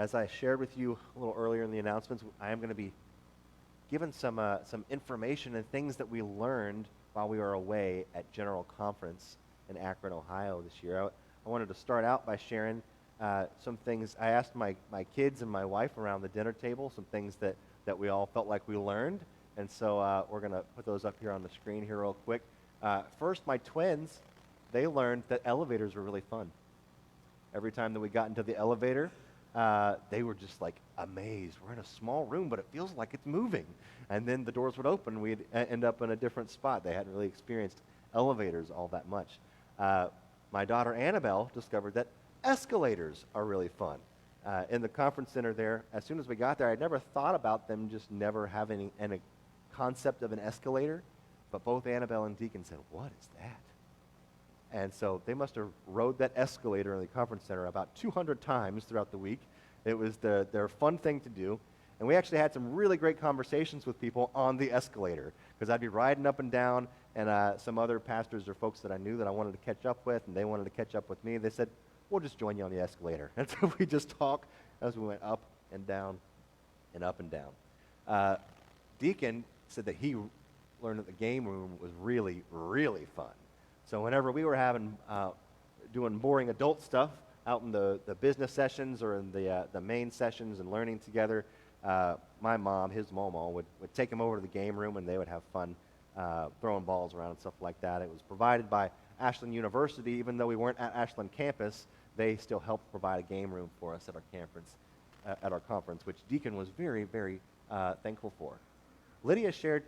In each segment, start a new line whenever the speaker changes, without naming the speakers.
As I shared with you a little earlier in the announcements, I am going to be given some information and things that we learned while we were away at General Conference in Akron, Ohio this year. I wanted to start out by sharing some things. I asked my kids and my wife around the dinner table some things that we all felt like we learned, and so we're going to put those up here on the screen here real quick. First, my twins, they learned that elevators were really fun. Every time that we got into the elevator, they were just like amazed. We're in a small room, but it feels like it's moving. And then the doors would open, and we'd end up in a different spot. They hadn't really experienced elevators all that much. My daughter Annabelle discovered that escalators are really fun. In the conference center there, as soon as we got there, I'd never thought about them just never having any concept of an escalator, but both Annabelle and Deacon said, "What is that?" And so they must have rode that escalator in the conference center about 200 times throughout the week. It was their fun thing to do. And we actually had some really great conversations with people on the escalator, because I'd be riding up and down, and some other pastors or folks that I knew that I wanted to catch up with, and they wanted to catch up with me. They said, "We'll just join you on the escalator." And so we just talked as we went up and down and up and down. Deacon said that he learned that the game room was really, really fun. So whenever we were doing boring adult stuff out in the business sessions or in the main sessions and learning together, my mom, his mama, would take him over to the game room, and they would have fun throwing balls around and stuff like that. It was provided by Ashland University. Even though we weren't at Ashland campus, they still helped provide a game room for us at our conference, which Deacon was very, very thankful for. Lydia shared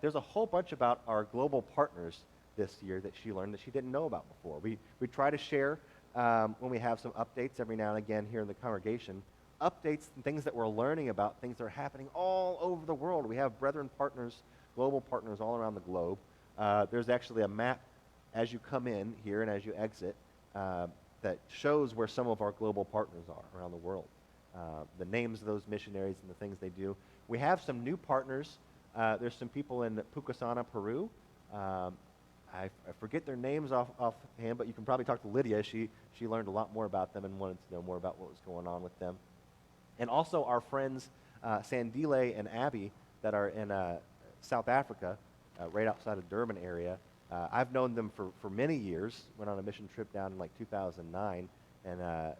there's a whole bunch about our global partners this year that she learned that she didn't know about before. We try to share when we have some updates every now and again here in the congregation, updates and things that we're learning about, things that are happening all over the world. We have brethren partners, global partners all around the globe. There's actually a map as you come in here and as you exit that shows where some of our global partners are around the world. The names of those missionaries and the things they do. We have some new partners. There's some people in Pucasana, Peru. I forget their names offhand, but you can probably talk to Lydia. She learned a lot more about them and wanted to know more about what was going on with them. And also our friends Sandile and Abby that are in South Africa, right outside of Durban area. I've known them for many years. Went on a mission trip down in like 2009, and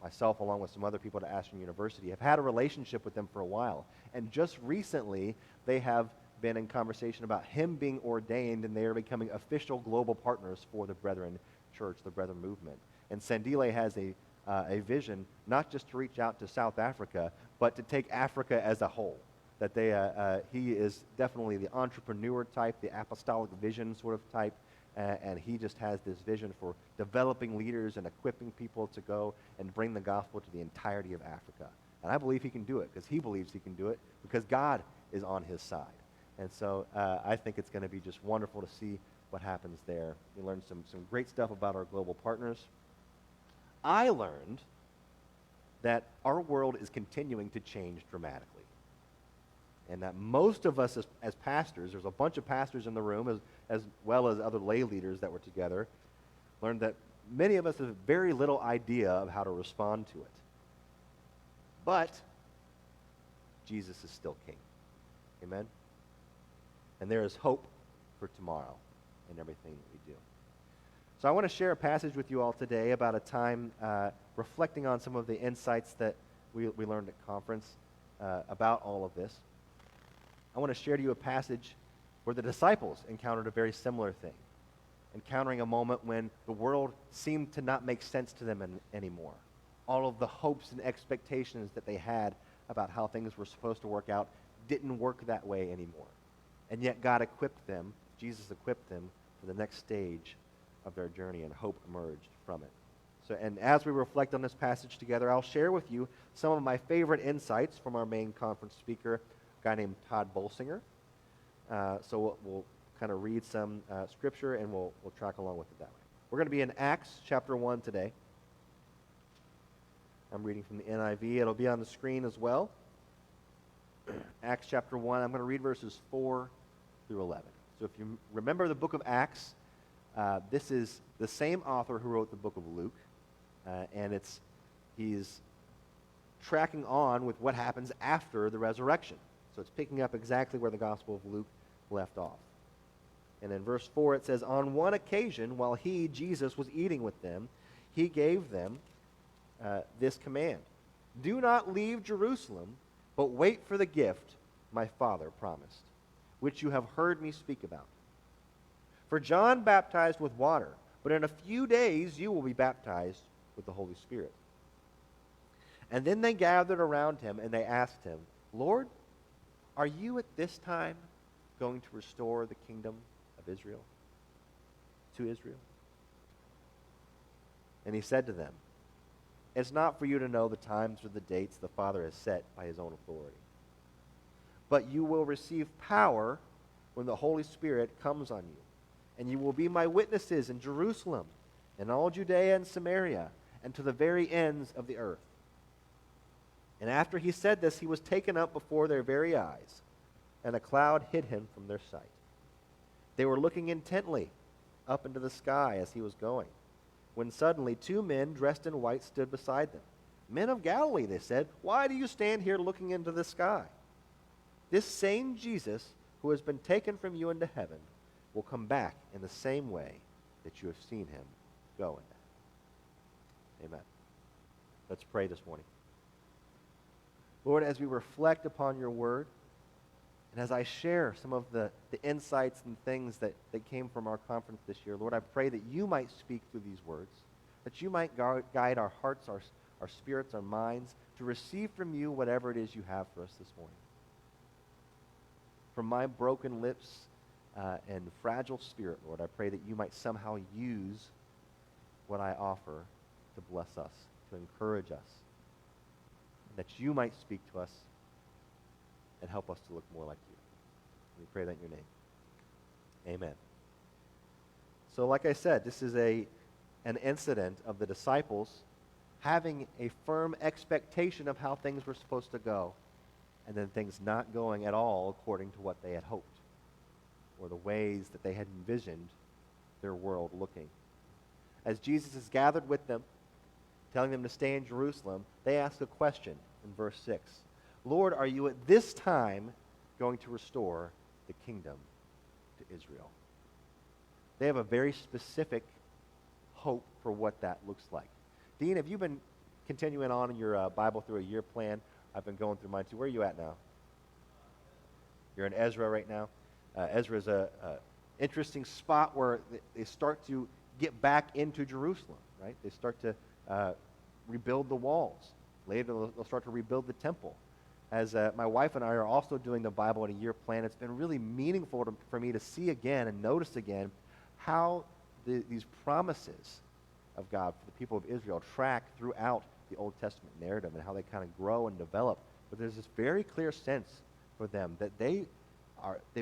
myself, along with some other people at Ashland University, have had a relationship with them for a while. And just recently, they have been in conversation about him being ordained, and they are becoming official global partners for the Brethren Church, the Brethren Movement. And Sandile has a vision not just to reach out to South Africa, but to take Africa as a whole. That he is definitely the entrepreneur type, the apostolic vision sort of type, and he just has this vision for developing leaders and equipping people to go and bring the gospel to the entirety of Africa. And I believe he can do it, because he believes he can do it, because God is on his side. And so I think it's going to be just wonderful to see what happens there. We learned some great stuff about our global partners. I learned that our world is continuing to change dramatically. And that most of us as pastors, there's a bunch of pastors in the room, as well as other lay leaders that were together, learned that many of us have very little idea of how to respond to it. But Jesus is still King. Amen? And there is hope for tomorrow in everything that we do. So I want to share a passage with you all today about a time reflecting on some of the insights that we learned at conference about all of this. I want to share to you a passage where the disciples encountered a very similar thing, encountering a moment when the world seemed to not make sense to them anymore. All of the hopes and expectations that they had about how things were supposed to work out didn't work that way anymore. And yet God equipped them, Jesus equipped them for the next stage of their journey, and hope emerged from it. So, and as we reflect on this passage together, I'll share with you some of my favorite insights from our main conference speaker, a guy named Todd Bolsinger. So we'll kind of read some scripture, and we'll track along with it that way. We're going to be in Acts chapter 1 today. I'm reading from the NIV. It'll be on the screen as well. Acts chapter 1. I'm going to read verses 4 through 11. So if you remember the book of Acts, this is the same author who wrote the book of Luke, and he's tracking on with what happens after the resurrection. So it's picking up exactly where the Gospel of Luke left off. And in verse 4 it says, on one occasion, while he, Jesus, was eating with them, he gave them this command. Do not leave Jerusalem, but wait for the gift my Father promised, which you have heard me speak about. For John baptized with water, but in a few days you will be baptized with the Holy Spirit. And then they gathered around him and they asked him, Lord, are you at this time going to restore the kingdom of Israel to Israel? And he said to them, it's not for you to know the times or the dates the Father has set by his own authority. But you will receive power when the Holy Spirit comes on you. And you will be my witnesses in Jerusalem, and all Judea and Samaria, and to the very ends of the earth. And after he said this, he was taken up before their very eyes, and a cloud hid him from their sight. They were looking intently up into the sky as he was going, when suddenly 2 men dressed in white stood beside them. Men of Galilee, they said, why do you stand here looking into the sky? This same Jesus who has been taken from you into heaven will come back in the same way that you have seen him go in. Amen. Let's pray this morning. Lord, as we reflect upon your word, and as I share some of the insights and things that came from our conference this year, Lord, I pray that you might speak through these words, that you might guide our hearts, our spirits, our minds, to receive from you whatever it is you have for us this morning. From my broken lips and fragile spirit, Lord, I pray that you might somehow use what I offer to bless us, to encourage us, that you might speak to us and help us to look more like you. We pray that in your name. Amen. So like I said, this is an incident of the disciples having a firm expectation of how things were supposed to go, and then things not going at all according to what they had hoped, or the ways that they had envisioned their world looking. As Jesus is gathered with them, telling them to stay in Jerusalem, they ask a question in verse 6. Lord, are you at this time going to restore the kingdom to Israel? They have a very specific hope for what that looks like. Dean, have you been continuing on in your Bible through a year plan? I've been going through mine too. Where are you at now? You're in Ezra right now. Ezra is a interesting spot where they start to get back into Jerusalem, right? They start to rebuild the walls. Later, they'll start to rebuild the temple. As my wife and I are also doing the Bible in a year plan, it's been really meaningful for me to see again and notice again how these promises of God for the people of Israel track throughout the Old Testament narrative and how they kind of grow and develop. But there's this very clear sense for them that they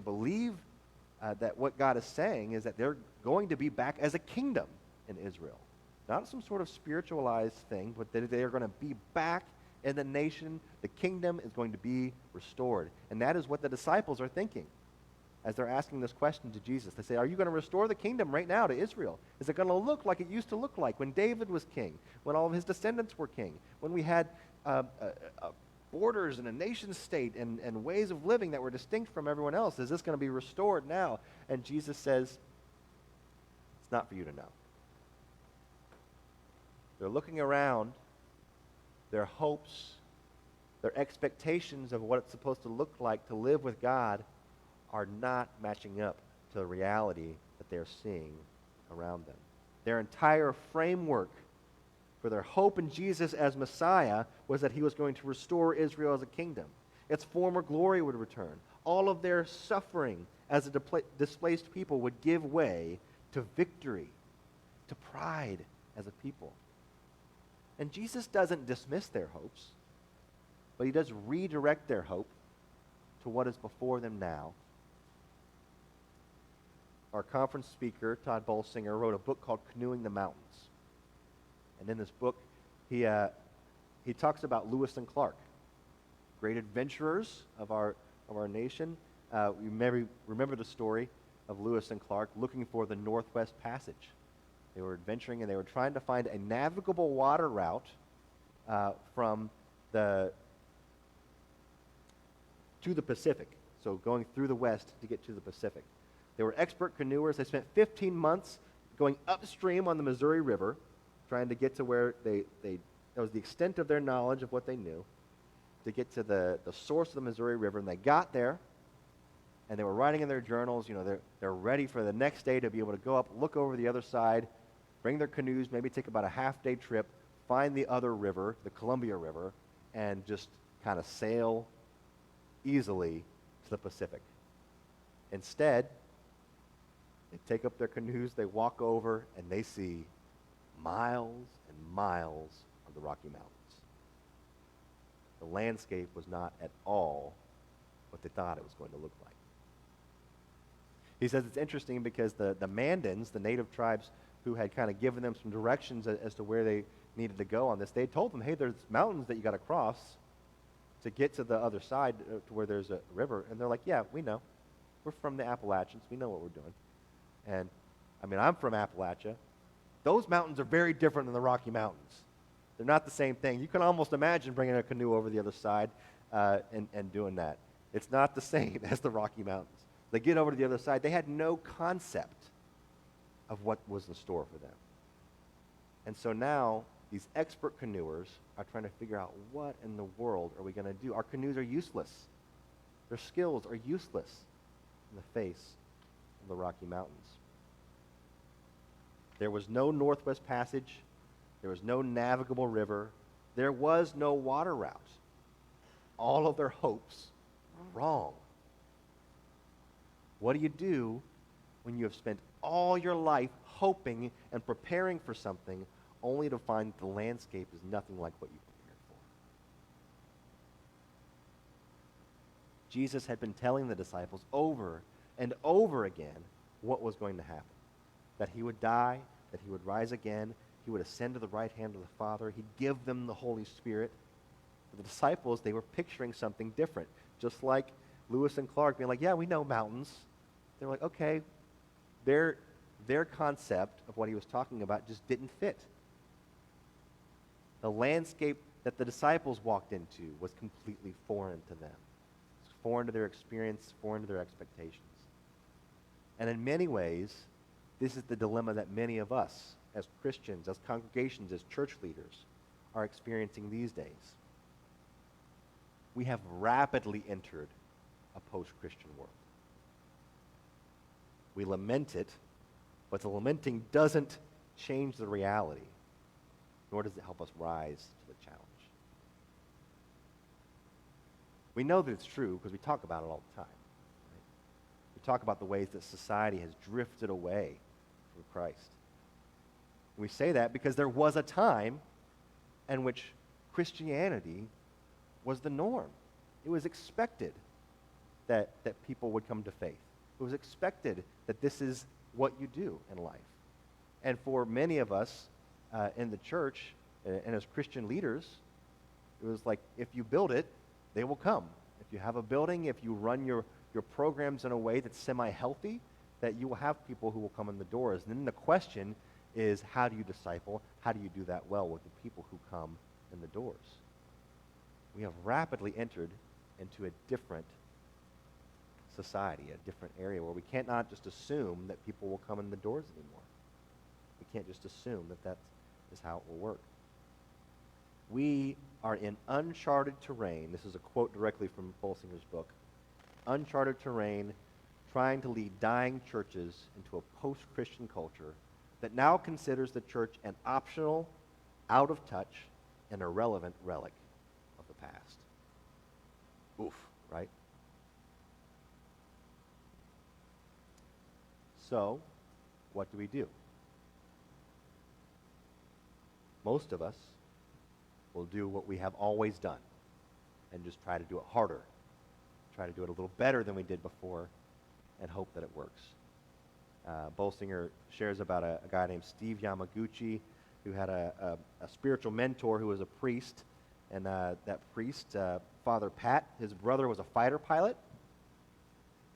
believe that what God is saying is that they're going to be back as a kingdom in Israel. Not some sort of spiritualized thing, but that they are going to be back in the nation. The kingdom is going to be restored. And that is what the disciples are thinking as they're asking this question to Jesus. They say, are you going to restore the kingdom right now to Israel? Is it going to look like it used to look like when David was king, when all of his descendants were king, when we had borders and a nation state and ways of living that were distinct from everyone else? Is this going to be restored now? And Jesus says, it's not for you to know. They're looking around. Their hopes, their expectations of what it's supposed to look like to live with God are not matching up to the reality that they're seeing around them. Their entire framework for their hope in Jesus as Messiah was that he was going to restore Israel as a kingdom. Its former glory would return. All of their suffering as a displaced people would give way to victory, to pride as a people. And Jesus doesn't dismiss their hopes, but he does redirect their hope to what is before them now. Our conference speaker, Todd Bolsinger, wrote a book called Canoeing the Mountains. And in this book, he talks about Lewis and Clark, great adventurers of our nation. You maybe remember the story of Lewis and Clark looking for the Northwest Passage. They were adventuring and they were trying to find a navigable water route from the to the Pacific, so going through the west to get to the Pacific. They were expert canoers. They spent 15 months going upstream on the Missouri River, trying to get to where that was the extent of their knowledge of what they knew, to get to the source of the Missouri River. And they got there, and they were writing in their journals, they're ready for the next day to be able to go up, look over the other side, bring their canoes, maybe take about a half-day trip, find the other river, the Columbia River, and just kind of sail easily to the Pacific. Instead, they take up their canoes, they walk over, and they see miles and miles of the Rocky Mountains. The landscape was not at all what they thought it was going to look like. He says it's interesting because the Mandans, the native tribes who had kind of given them some directions as to where they needed to go on this, they had told them, hey, there's mountains that you got to cross to get to the other side to where there's a river. And they're like, yeah, we know. We're from the Appalachians. We know what we're doing. And, I'm from Appalachia. Those mountains are very different than the Rocky Mountains. They're not the same thing. You can almost imagine bringing a canoe over the other side and doing that. It's not the same as the Rocky Mountains. They get over to the other side. They had no concept of what was in store for them. And so now, these expert canoers are trying to figure out what in the world are we going to do. Our canoes are useless. Their skills are useless in the face of the Rocky Mountains. There was no Northwest Passage. There was no navigable river. There was no water route. All of their hopes were wrong. What do you do when you have spent all your life hoping and preparing for something only to find the landscape is nothing like what you prepared for? Jesus had been telling the disciples over and over again what was going to happen. That he would die, that he would rise again, he would ascend to the right hand of the Father, he'd give them the Holy Spirit. For the disciples, they were picturing something different. Just like Lewis and Clark being like, yeah, we know mountains. They're like, okay, their concept of what he was talking about just didn't fit. The landscape that the disciples walked into was completely foreign to them. It was foreign to their experience, foreign to their expectations. And in many ways, this is the dilemma that many of us, as Christians, as congregations, as church leaders, are experiencing these days. We have rapidly entered a post-Christian world. We lament it, but the lamenting doesn't change the reality, nor does it help us rise to the challenge. We know that it's true because we talk about it all the time. Right? We talk about the ways that society has drifted away from Christ. We say that because there was a time in which Christianity was the norm. It was expected that people would come to faith. It was expected that this is what you do in life. And for many of us in the church and as Christian leaders, it was like, if you build it, they will come. If you have a building, if you run your programs in a way that's semi-healthy, that you will have people who will come in the doors. And then the question is, how do you disciple? How do you do that well with the people who come in the doors? We have rapidly entered into a different society, a different area where we can't not just assume that people will come in the doors anymore. We can't just assume that is how it will work. We are in uncharted terrain. This is a quote directly from Bolsinger's book. Uncharted terrain, trying to lead dying churches into a post-Christian culture that now considers the church an optional, out of touch, and irrelevant relic of the past. Oof, right? So, what do we do? Most of us will do what we have always done and just try to do it harder, try to do it a little better than we did before, and hope that it works. Bolsinger shares about a guy named Steve Yamaguchi who had a spiritual mentor who was a priest, and that priest, Father Pat, his brother was a fighter pilot,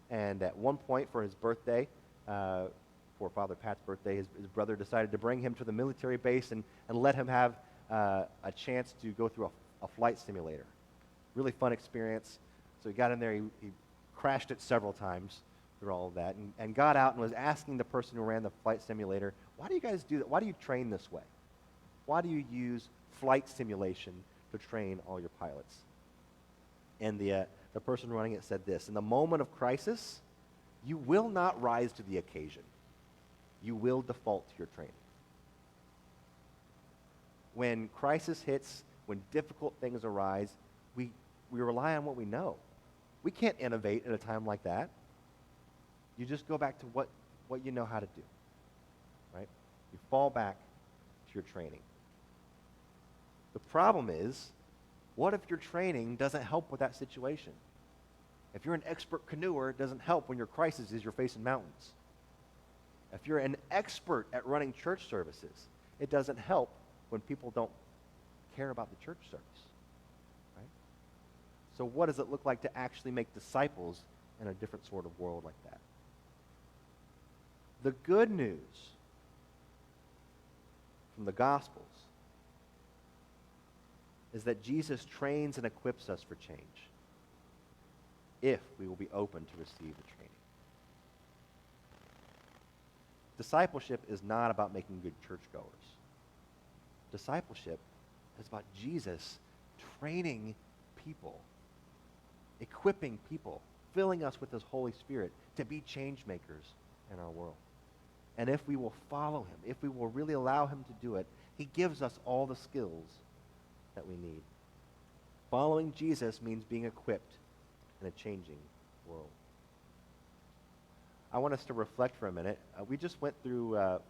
and at one point for his birthday, for Father Pat's birthday, his brother decided to bring him to the military base and let him have a chance to go through a a flight simulator. Really fun experience. So he got in there, he crashed it several times through all of that, and got out and was asking the person who ran the flight simulator, why do you guys do that? Why do you train this way? Why do you use flight simulation to train all your pilots? And the person running it said this: in the moment of crisis, you will not rise to the occasion. You will default to your training. When crisis hits, when difficult things arise, we rely on what we know. We can't innovate at a time like that. You just go back to what you know how to do, right? You fall back to your training. The problem is, what if your training doesn't help with that situation? If you're an expert canoeer, it doesn't help when your crisis is you're facing mountains. If you're an expert at running church services, it doesn't help when people don't care about the church service, right? So what does it look like to actually make disciples in a different sort of world like that? The good news from the Gospels is that Jesus trains and equips us for change if we will be open to receive the training. Discipleship is not about making good churchgoers. Discipleship is about Jesus training people, equipping people, filling us with his Holy Spirit to be change makers in our world. And if we will follow him, if we will really allow him to do it, he gives us all the skills that we need. Following Jesus means being equipped in a changing world. I want us to reflect for a minute. We just went through, it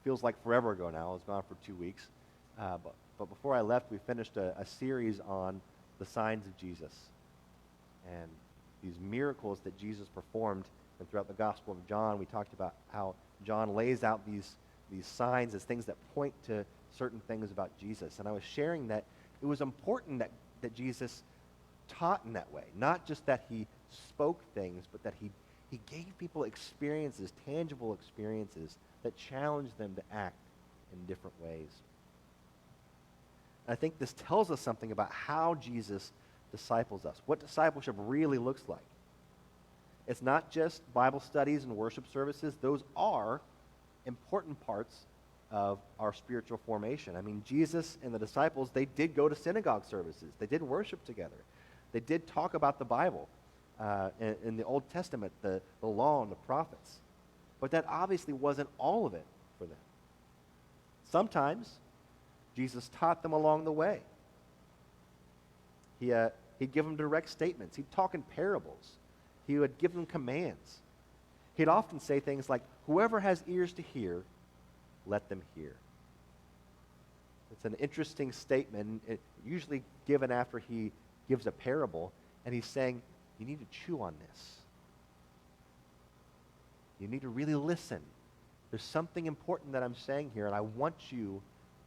feels like forever ago now. I was gone for 2 weeks. But before I left, we finished a series on the signs of Jesus and these miracles that Jesus performed. And throughout the Gospel of John, we talked about how John lays out these signs as things that point to certain things about Jesus. And I was sharing that it was important that Jesus taught in that way. Not just that he spoke things, but that he gave people experiences, tangible experiences, that challenged them to act in different ways. And I think this tells us something about how Jesus disciples us, what discipleship really looks like. It's not just Bible studies and worship services. Those are important parts of our spiritual formation. I mean, Jesus and the disciples, they did go to synagogue services. They did worship together. They did talk about the Bible in the Old Testament, the law and the prophets. But that obviously wasn't all of it for them. Sometimes Jesus taught them along the way. He'd give them direct statements. He'd talk in parables. He would give them commands. He'd often say things like, whoever has ears to hear, let them hear. It's an interesting statement, usually given after he gives a parable, and he's saying, you need to chew on this. You need to really listen. There's something important that I'm saying here, and I want you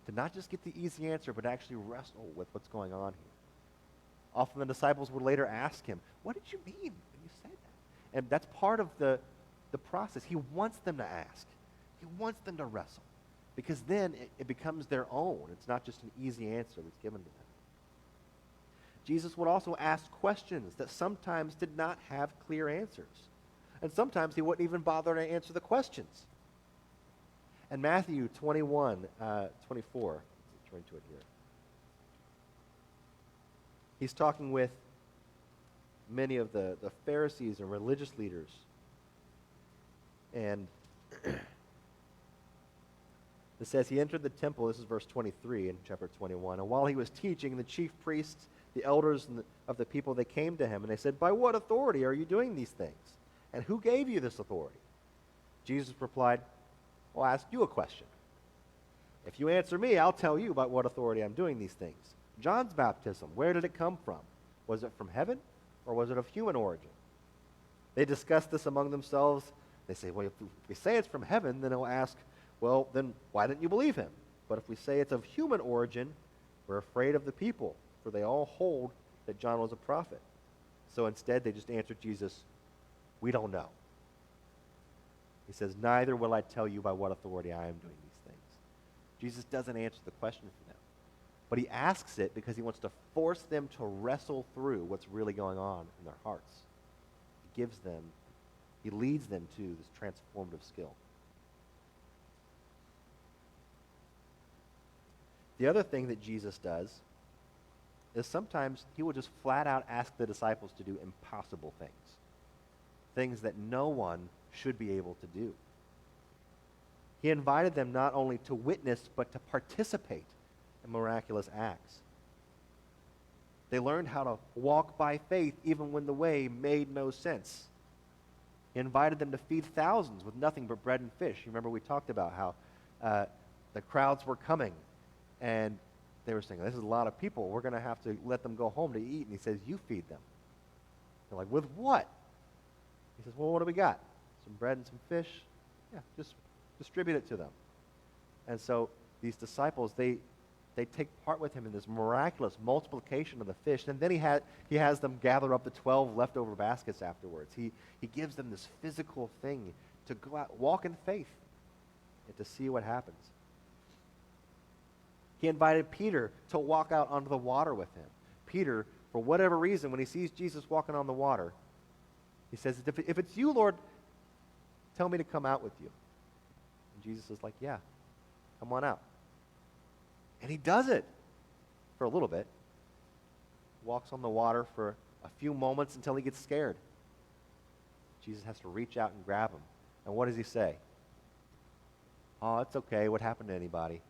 to not just get the easy answer, but actually wrestle with what's going on here. Often the disciples would later ask him, what did you mean when you said that? And that's part of the process. He wants them to ask. He wants them to wrestle. Because then it becomes their own. It's not just an easy answer that's given to them. Jesus would also ask questions that sometimes did not have clear answers. And sometimes he wouldn't even bother to answer the questions. And Matthew 21, 24, let's turn to it here. He's talking with many of the Pharisees and religious leaders. And it says, he entered the temple, this is verse 23 in chapter 21, and while he was teaching, the chief priests, the elders of the people, they came to him, and they said, by what authority are you doing these things? And who gave you this authority? Jesus replied, well, I'll ask you a question. If you answer me, I'll tell you about what authority I'm doing these things. John's baptism, where did it come from? Was it from heaven, or was it of human origin? They discussed this among themselves. They say, well, if we say it's from heaven, then he'll ask, well, then why didn't you believe him? But if we say it's of human origin, we're afraid of the people, for they all hold that John was a prophet. So instead, they just answered Jesus, we don't know. He says, neither will I tell you by what authority I am doing these things. Jesus doesn't answer the question for them. But he asks it because he wants to force them to wrestle through what's really going on in their hearts. He leads them to this transformative skill. The other thing that Jesus does is sometimes he will just flat out ask the disciples to do impossible things. Things that no one should be able to do. He invited them not only to witness, but to participate in miraculous acts. They learned how to walk by faith even when the way made no sense. He invited them to feed thousands with nothing but bread and fish. You remember we talked about how the crowds were coming, and they were saying, this is a lot of people. We're going to have to let them go home to eat. And he says, you feed them. They're like, with what? He says, well, what do we got? Some bread and some fish? Yeah, just distribute it to them. And so these disciples, they take part with him in this miraculous multiplication of the fish. And then he has them gather up the 12 leftover baskets afterwards. He gives them this physical thing to go out, walk in faith, and to see what happens. He invited Peter to walk out onto the water with him. Peter, for whatever reason, when he sees Jesus walking on the water, he says, if it's you, Lord, tell me to come out with you. And Jesus is like, yeah, come on out. And he does it for a little bit. Walks on the water for a few moments until he gets scared. Jesus has to reach out and grab him. And what does he say? Oh, it's okay. What happened to anybody?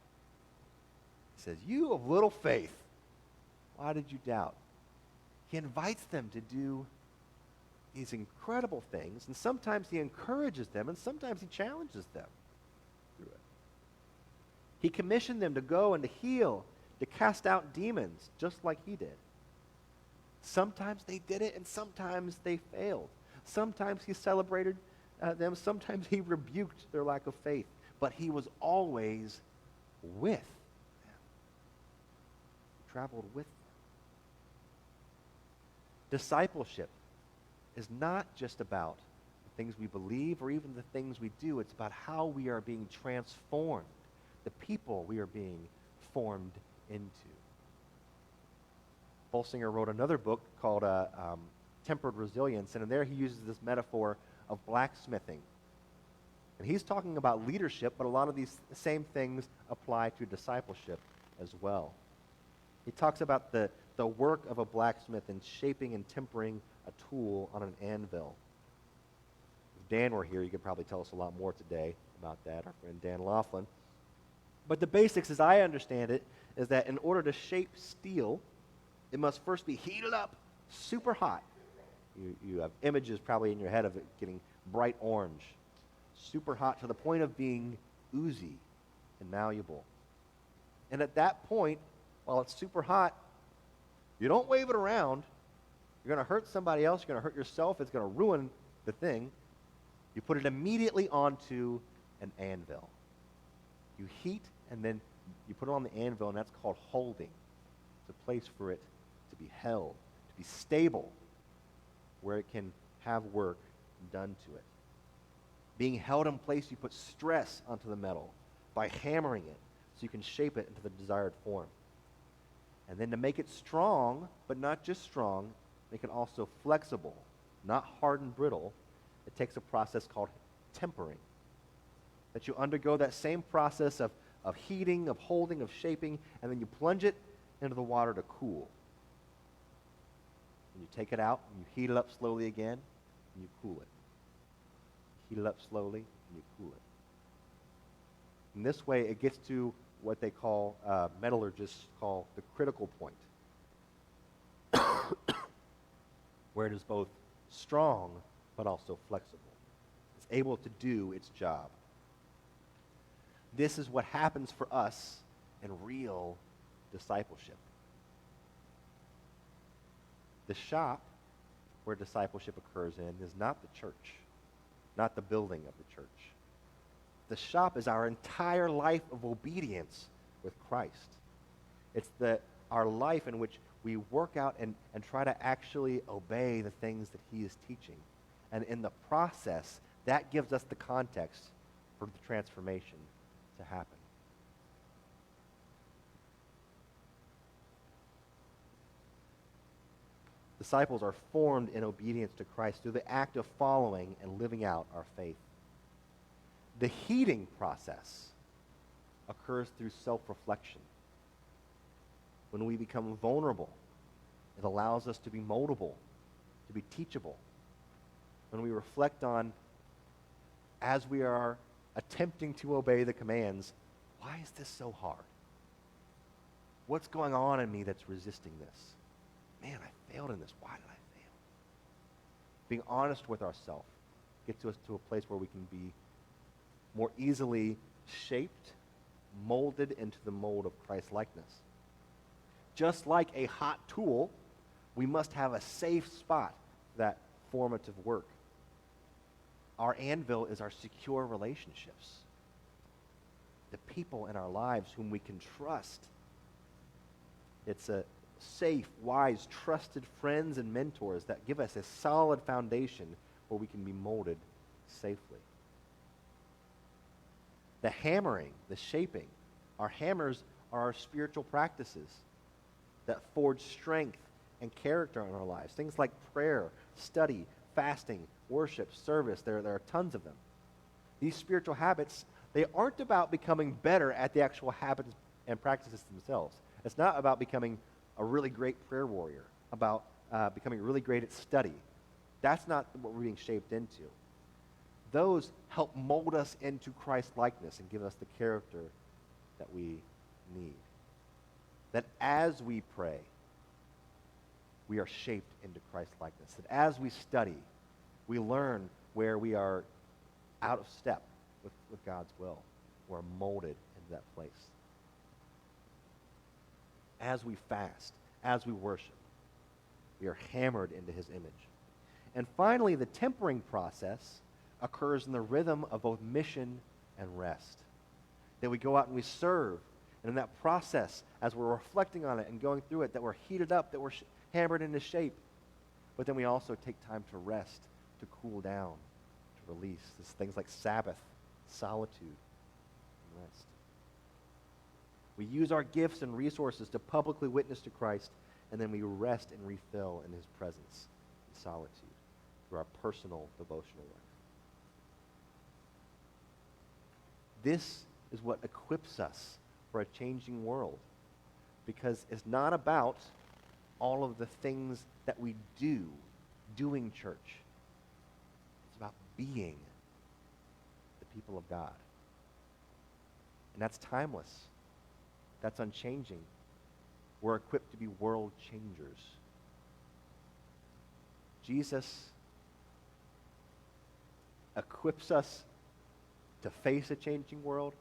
He says, you of little faith, why did you doubt? He invites them to do these incredible things, and sometimes he encourages them, and sometimes he challenges them through it. He commissioned them to go and to heal, to cast out demons, just like he did. Sometimes they did it, and sometimes they failed. Sometimes he celebrated them, sometimes he rebuked their lack of faith, but he was always with them. He traveled with them. Discipleship is not just about the things we believe or even the things we do. It's about how we are being transformed, the people we are being formed into. Bolsinger wrote another book called Tempered Resilience, and in there he uses this metaphor of blacksmithing. And he's talking about leadership, but a lot of these same things apply to discipleship as well. He talks about the work of a blacksmith in shaping and tempering a tool on an anvil. If Dan were here, he could probably tell us a lot more today about that, our friend Dan Laughlin. But the basics, as I understand it, is that in order to shape steel, it must first be heated up super hot. You have images probably in your head of it getting bright orange, super hot to the point of being oozy and malleable. And at that point, while it's super hot, you don't wave it around. You're going to hurt somebody else. You're going to hurt yourself. It's going to ruin the thing. You put it immediately onto an anvil. You heat, and then you put it on the anvil, and that's called holding. It's a place for it to be held, to be stable, where it can have work done to it. Being held in place, you put stress onto the metal by hammering it so you can shape it into the desired form. And then to make it strong, but not just strong, make it also flexible, not hard and brittle, it takes a process called tempering. That you undergo that same process of heating, of holding, of shaping, and then you plunge it into the water to cool. And you take it out, and you heat it up slowly again, and you cool it. Heat it up slowly, and you cool it. In this way, it gets to what they call, metallurgists call the critical point, where it is both strong but also flexible. It's able to do its job. This is what happens for us in real discipleship. The shop where discipleship occurs in is not the church, not the building of the church. The shop is our entire life of obedience with Christ. It's our life in which we work out and try to actually obey the things that he is teaching. And in the process, that gives us the context for the transformation to happen. Disciples are formed in obedience to Christ through the act of following and living out our faith. The heating process occurs through self-reflection. When we become vulnerable, it allows us to be moldable, to be teachable. When we reflect on, as we are attempting to obey the commands, why is this so hard? What's going on in me that's resisting this? Man, I failed in this. Why did I fail? Being honest with ourselves gets us to a place where we can be more easily shaped, molded into the mold of Christ-likeness. Just like a hot tool, we must have a safe spot for that formative work. Our anvil is our secure relationships. The people in our lives whom we can trust. It's a safe, wise, trusted friends and mentors that give us a solid foundation where we can be molded safely. The hammering, the shaping, our hammers are our spiritual practices that forge strength and character in our lives. Things like prayer, study, fasting, worship, service. There are tons of them. These spiritual habits, they aren't about becoming better at the actual habits and practices themselves. It's not about becoming a really great prayer warrior, about becoming really great at study. That's not what we're being shaped into. Those help mold us into Christ-likeness and give us the character that we need. That as we pray, we are shaped into Christ-likeness. That as we study, we learn where we are out of step with God's will. We're molded into that place. As we fast, as we worship, we are hammered into his image. And finally, the tempering process occurs in the rhythm of both mission and rest. That we go out and we serve, and in that process, as we're reflecting on it and going through it, that we're heated up, that we're hammered into shape. But then we also take time to rest, to cool down, to release. There's things like Sabbath, solitude, and rest. We use our gifts and resources to publicly witness to Christ, and then we rest and refill in his presence in solitude through our personal devotional life. This is what equips us for a changing world, because it's not about all of the things that we do, doing church. It's about being the people of God. And that's timeless. That's unchanging. We're equipped to be world changers. Jesus equips us to face a changing world,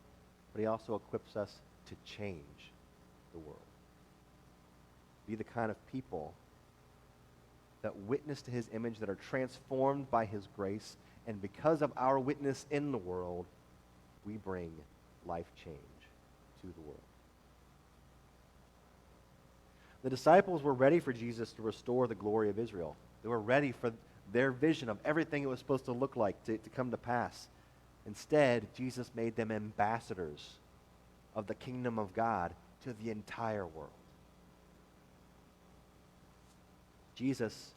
but he also equips us to change the world. Be the kind of people that witness to his image, that are transformed by his grace, and because of our witness in the world, we bring life change to the world. The disciples were ready for Jesus to restore the glory of Israel. They were ready for their vision of everything it was supposed to look like to come to pass. Instead, Jesus made them ambassadors of the kingdom of God to the entire world. Jesus,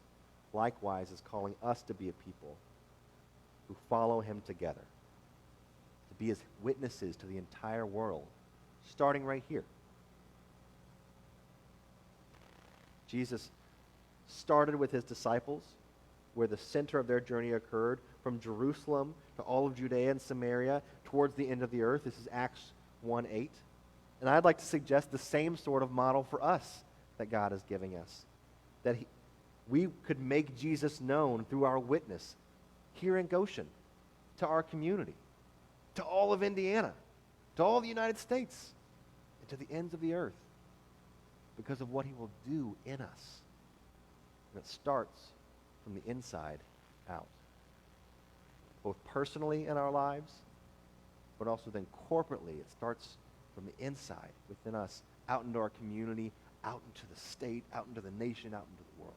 likewise, is calling us to be a people who follow him together, to be his witnesses to the entire world, starting right here. Jesus started with his disciples, where the center of their journey occurred, from Jerusalem to all of Judea and Samaria, towards the end of the earth. This is Acts 1:8. And I'd like to suggest the same sort of model for us that God is giving us, that we could make Jesus known through our witness here in Goshen, to our community, to all of Indiana, to all the United States, and to the ends of the earth, because of what he will do in us. And it starts from the inside out, both personally in our lives, but also then corporately. It starts from the inside within us, out into our community, out into the state, out into the nation, out into the world.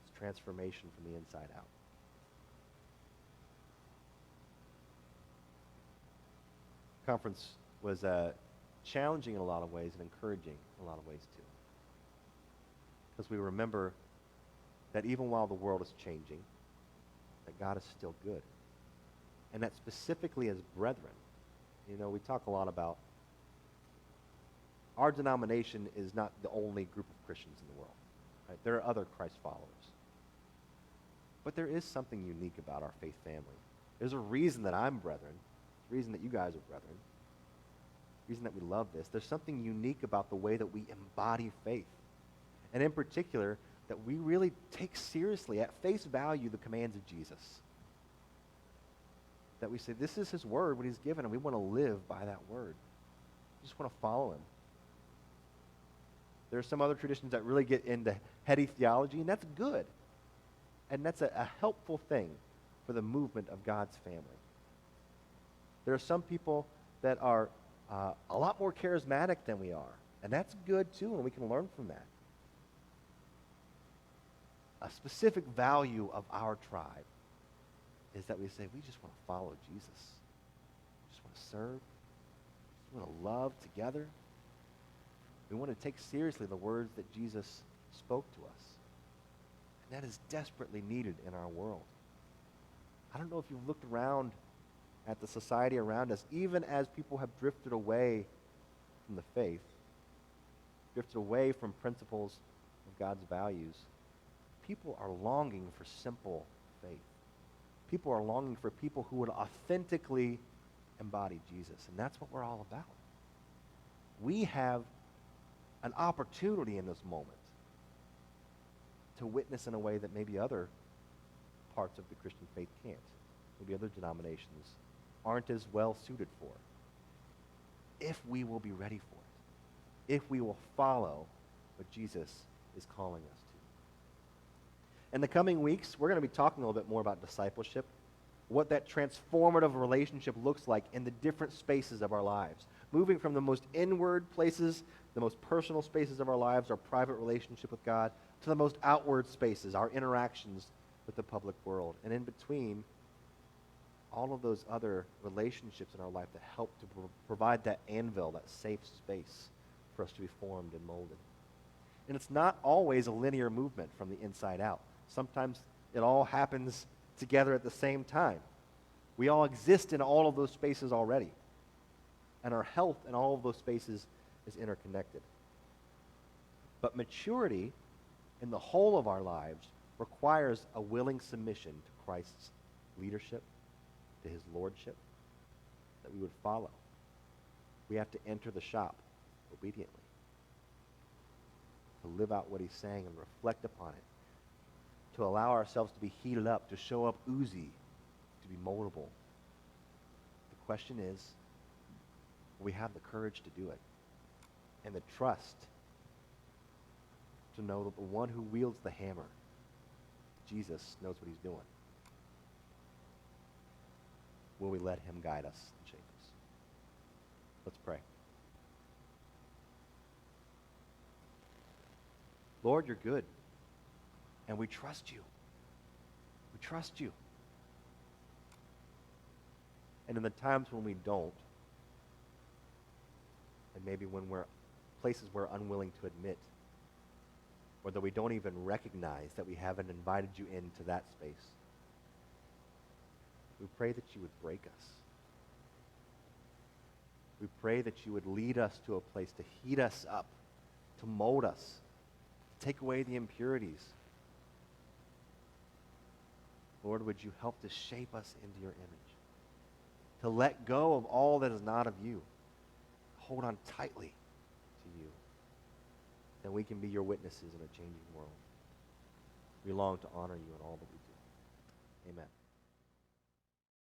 It's transformation from the inside out. Conference was challenging in a lot of ways and encouraging in a lot of ways too. Because we remember that even while the world is changing, that God is still good. And that specifically as brethren, we talk a lot about our denomination is not the only group of Christians in the world. Right? There are other Christ followers. But there is something unique about our faith family. There's a reason that I'm brethren. There's a reason that you guys are brethren. The reason that we love this. There's something unique about the way that we embody faith. And in particular, that we really take seriously, at face value, the commands of Jesus. That we say, this is his word, what he's given, and we want to live by that word. We just want to follow him. There are some other traditions that really get into heady theology, and that's good. And that's a helpful thing for the movement of God's family. There are some people that are a lot more charismatic than we are, and that's good too, and we can learn from that. A specific value of our tribe is that we say, we just want to follow Jesus. We just want to serve. We want to love together. We want to take seriously the words that Jesus spoke to us. And that is desperately needed in our world. I don't know if you've looked around at the society around us, even as people have drifted away from the faith, drifted away from principles of God's values. People are longing for simple faith. People are longing for people who would authentically embody Jesus, and that's what we're all about. We have an opportunity in this moment to witness in a way that maybe other parts of the Christian faith can't. Maybe other denominations aren't as well suited for, if we will be ready for it, if we will follow what Jesus is calling us to. In the coming weeks, we're going to be talking a little bit more about discipleship, what that transformative relationship looks like in the different spaces of our lives, moving from the most inward places, the most personal spaces of our lives, our private relationship with God, to the most outward spaces, our interactions with the public world. And in between, all of those other relationships in our life that help to provide that anvil, that safe space for us to be formed and molded. And it's not always a linear movement from the inside out. Sometimes it all happens together at the same time. We all exist in all of those spaces already. And our health in all of those spaces is interconnected. But maturity in the whole of our lives requires a willing submission to Christ's leadership, to his lordship, that we would follow. We have to enter the shop obediently, to live out what he's saying and reflect upon it, to allow ourselves to be heated up, to show up oozy, to be moldable. The question is, we have the courage to do it, and the trust to know that the one who wields the hammer, Jesus, knows what he's doing. Will we let him guide us and shape us? Let's pray. Lord, you're good, and we trust you. We trust you. And in the times when we don't, and maybe when we're places we're unwilling to admit, or that we don't even recognize that we haven't invited you into that space, we pray that you would break us. We pray that you would lead us to a place to heat us up, to mold us, to take away the impurities. Lord, would you help to shape us into your image, to let go of all that is not of you, hold on tightly to you, that we can be your witnesses in a changing world. We long to honor you in all that we do. Amen.